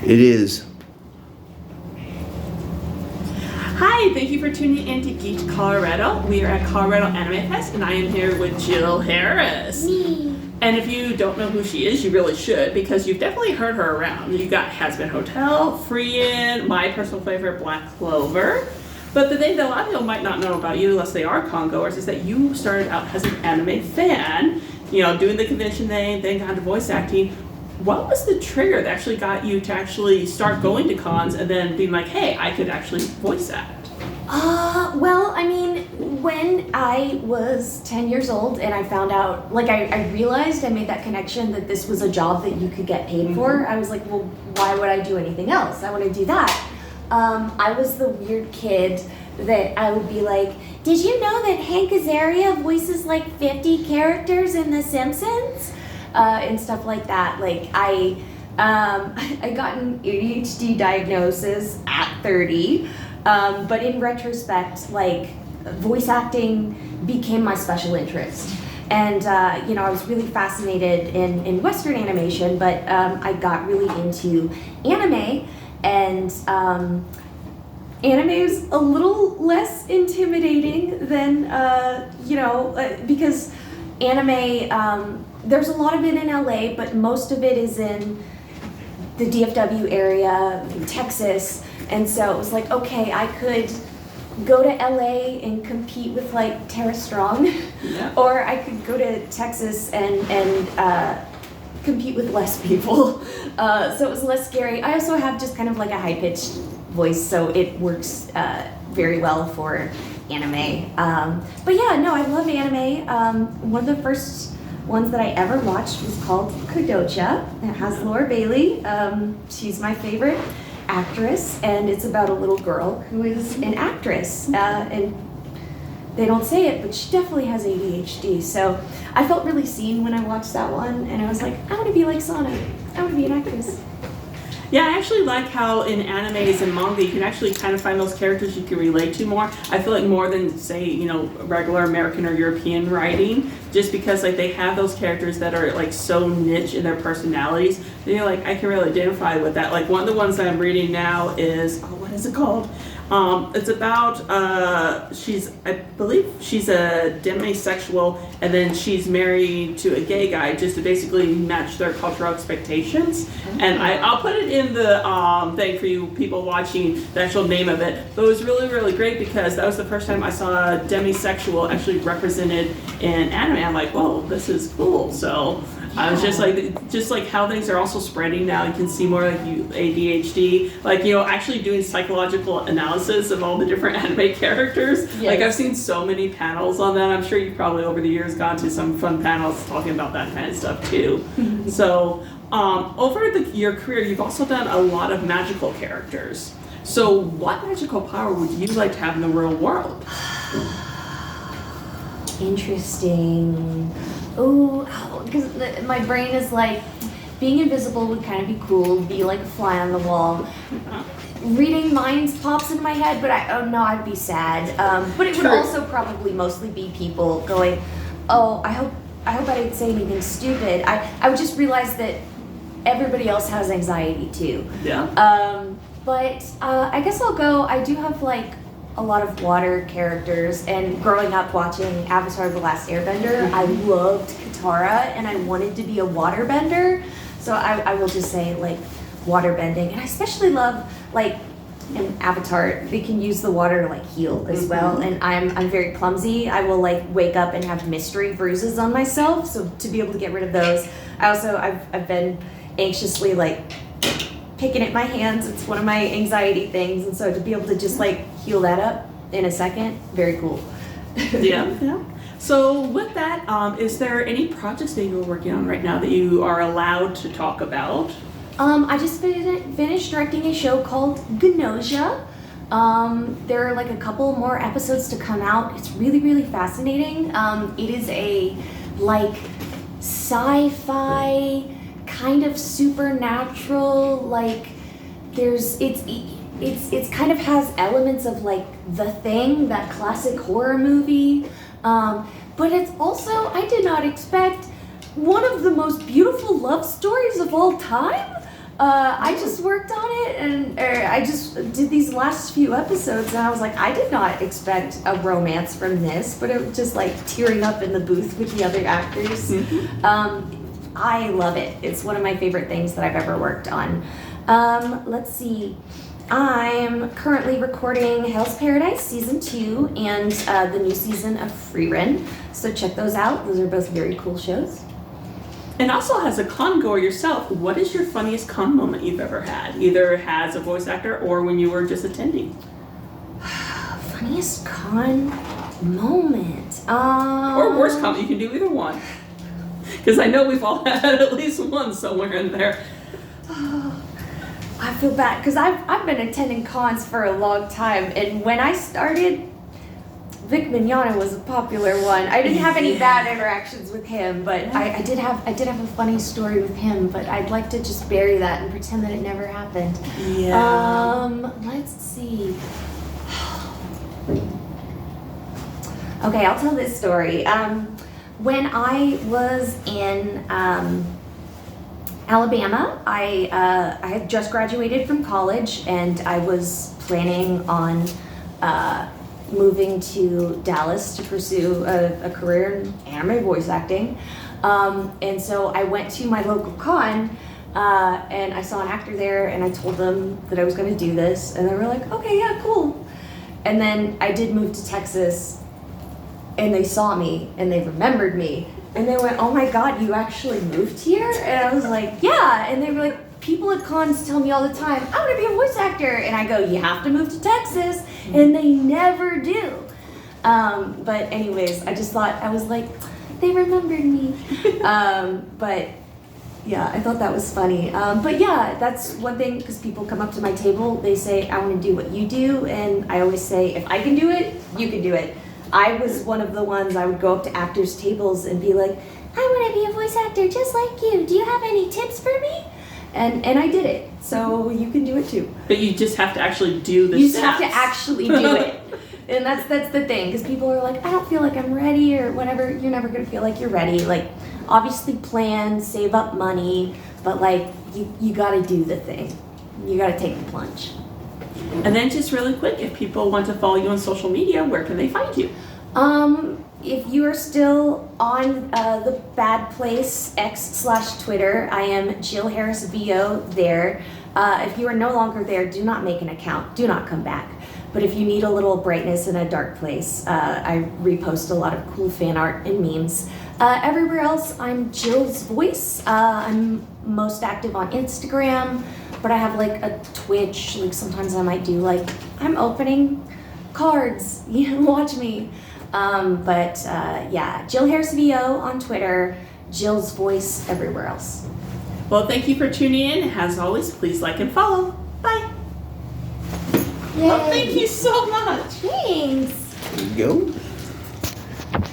It is. Hi, thank you for tuning in to Geek Colorado. We are at Colorado Anime Fest, and I am here with Jill Harris. Me. And if you don't know who she is, you really should, because you've definitely heard her around. You got Has Been Hotel, Freein, my personal favorite, Black Clover. But the thing that a lot of people might not know about you, unless they are con-goers, is that you started out as an anime fan, doing the convention thing, then got into voice acting. What was the trigger that actually got you to actually start going to cons and then being like, hey, I could actually voice act? Well, I mean, when I was 10 years old and I found out, I realized I made that connection that this was a job that you could get paid for. I was like, well, why would I do anything else? I want to do that. I was the weird kid that I would be like, did you know that Hank Azaria voices like 50 characters in The Simpsons? And stuff like that. I got an ADHD diagnosis at 30, but in retrospect, voice acting became my special interest. And, I was really fascinated in Western animation, but I got really into anime, and anime is a little less intimidating than, because anime, there's a lot of it in LA, but most of it is in the DFW area, Texas, and so it was like, okay, I could go to LA and compete with Tara Strong, Yeah. or I could go to Texas and compete with less people, so it was less scary. I also have just kind of a high-pitched voice, so it works very well for anime. But yeah, no, I love anime. One of the first ones that I ever watched was called Kodocha. It has Laura Bailey. She's my favorite actress, and it's about a little girl who is an actress. And they don't say it, but she definitely has ADHD. So I felt really seen when I watched that one, and I was like, I want to be like Sana. I want to be an actress. Yeah, I actually like how in animes and manga you can actually kind of find those characters you can relate to more. I feel like more than, say, regular American or European writing, just because they have those characters that are so niche in their personalities. And you're like, I can really identify with that. One of the ones that I'm reading now is, what is it called? It's about, I believe she's a demisexual, and then she's married to a gay guy just to basically match their cultural expectations. And I'll put it in the thing for you people watching, the actual name of it. But it was really, really great because that was the first time I saw a demisexual actually represented in anime. I'm like, whoa, this is cool. So I was just like how things are also spreading now. You can see more ADHD, actually doing psychological analysis of all the different anime characters. Yes. I've seen so many panels on that. I'm sure you've probably over the years gone to some fun panels talking about that kind of stuff too. So over your career, you've also done a lot of magical characters. So what magical power would you like to have in the real world? Interesting. Because my brain is being invisible would kind of be cool, be like a fly on the wall. Reading minds pops into my head, but I'd be sad. But it would also probably mostly be people going, oh, I hope I didn't say anything stupid. I would just realize that everybody else has anxiety too. Yeah. But I guess I do have a lot of water characters, and growing up watching Avatar: The Last Airbender, I loved Katara, and I wanted to be a waterbender, so I will just say water bending. And I especially love in Avatar they can use the water to heal as well, and I'm very clumsy. I will wake up and have mystery bruises on myself, so to be able to get rid of those. I've been anxiously picking at my hands. It's one of my anxiety things, and so to be able to just heal that up in a second, very cool. Yeah. So with that, is there any projects that you're working on right now that you are allowed to talk about? I just finished directing a show called Gnosia. There are a couple more episodes to come out. It's really, really fascinating. It is a sci-fi kind of supernatural, it's kind of has elements of The Thing, that classic horror movie, but it's also, I did not expect, one of the most beautiful love stories of all time. I just worked on it, and I just did these last few episodes, and I was like, I did not expect a romance from this, but it was just like tearing up in the booth with the other actors. I love it. It's one of my favorite things that I've ever worked on. Let's see. I'm currently recording Hell's Paradise Season 2 and the new season of Freerun, so check those out. Those are both very cool shows. And also, as a con goer yourself, what is your funniest con moment you've ever had? Either as a voice actor or when you were just attending? Funniest con moment? Or worst con, you can do either one. Because I know we've all had at least one somewhere in there. I feel bad, because I've been attending cons for a long time, and when I started, Vic Mignogna was a popular one. I didn't have any bad interactions with him, but I did have a funny story with him, but I'd like to just bury that and pretend that it never happened. Yeah. Let's see. Okay, I'll tell this story. When I was in Alabama, I had just graduated from college, and I was planning on moving to Dallas to pursue a career in anime voice acting. And so I went to my local con, and I saw an actor there, and I told them that I was going to do this, and they were like, okay, yeah, cool. And then I did move to Texas, and they saw me, and they remembered me, and they went, oh my God, you actually moved here? And I was like, yeah. And they were like, people at cons tell me all the time, I want to be a voice actor. And I go, you have to move to Texas. And they never do. But anyways, I just thought, I was like, they remembered me. But yeah, I thought that was funny. But yeah, that's one thing, because people come up to my table, they say, I want to do what you do. And I always say, if I can do it, you can do it. I was one of the ones, I would go up to actors' tables and be like, I want to be a voice actor just like you. Do you have any tips for me? And I did it. So you can do it too. But you just have to actually do the You steps. just have to actually do it. And that's the thing, because people are like, I don't feel like I'm ready or whatever. You're never going to feel like you're ready. Like, obviously plan, save up money, but like, you got to do the thing. You got to take the plunge. And then just really quick, if people want to follow you on social media, where can they find you? If you are still on the Bad Place X/Twitter, I am Jill Harris VO there. If you are no longer there, do not make an account. Do not come back. But if you need a little brightness in a dark place, I repost a lot of cool fan art and memes. Everywhere else, I'm Jill's Voice. I'm most active on Instagram, but I have like a Twitch. Like sometimes I might do like, I'm opening cards, watch me. Yeah, Jill Harris VO on Twitter, Jill's Voice everywhere else. Well, thank you for tuning in. As always, please like and follow. Bye. Yay. Oh, thank you so much. Thanks. There you go.